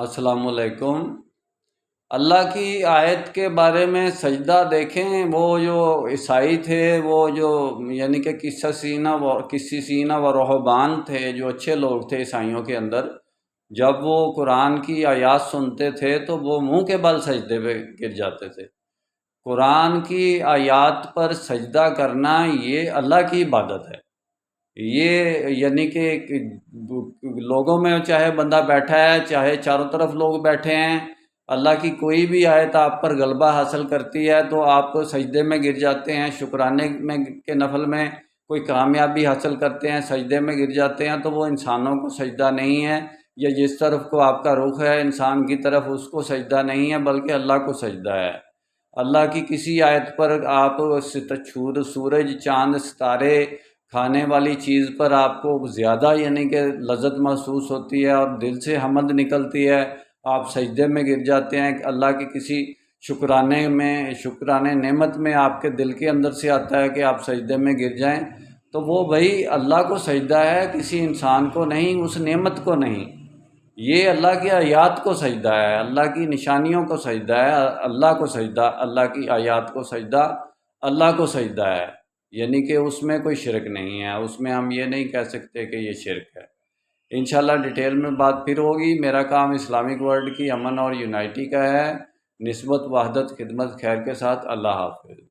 السلام علیکم۔ اللہ کی آیت کے بارے میں سجدہ دیکھیں، وہ جو عیسائی تھے، وہ جو یعنی کہ کسی سینہ و رہبان تھے، جو اچھے لوگ تھے عیسائیوں کے اندر، جب وہ قرآن کی آیات سنتے تھے تو وہ منہ کے بل سجدے پہ گر جاتے تھے۔ قرآن کی آیات پر سجدہ کرنا یہ اللہ کی عبادت ہے۔ یہ یعنی کہ لوگوں میں چاہے بندہ بیٹھا ہے، چاہے چاروں طرف لوگ بیٹھے ہیں، اللہ کی کوئی بھی آیت آپ پر غلبہ حاصل کرتی ہے تو آپ سجدے میں گر جاتے ہیں۔ شکرانے میں کے نفل میں کوئی کامیابی حاصل کرتے ہیں، سجدے میں گر جاتے ہیں، تو وہ انسانوں کو سجدہ نہیں ہے، یا جس طرف کو آپ کا رخ ہے انسان کی طرف، اس کو سجدہ نہیں ہے، بلکہ اللہ کو سجدہ ہے۔ اللہ کی کسی آیت پر آپ سورج، چاند، ستارے، کھانے والی چیز پر آپ کو زیادہ یعنی کہ لذت محسوس ہوتی ہے اور دل سے حمد نکلتی ہے، آپ سجدے میں گر جاتے ہیں، اللہ کی کسی شکرانے نعمت میں آپ کے دل کے اندر سے آتا ہے کہ آپ سجدے میں گر جائیں، تو وہ بھائی اللہ کو سجدہ ہے، کسی انسان کو نہیں، اس نعمت کو نہیں۔ یہ اللہ کی آیات کو سجدہ ہے، اللہ کی نشانیوں کو سجدہ ہے، اللہ کو سجدہ، اللہ کی آیات کو سجدہ، اللہ کو سجدہ ہے، یعنی کہ اس میں کوئی شرک نہیں ہے، اس میں ہم یہ نہیں کہہ سکتے کہ یہ شرک ہے۔ انشاءاللہ ڈیٹیل میں بات پھر ہوگی۔ میرا کام اسلامک ورلڈ کی امن اور یونائٹی کا ہے، نسبت، وحدت، خدمت، خیر کے ساتھ۔ اللہ حافظ۔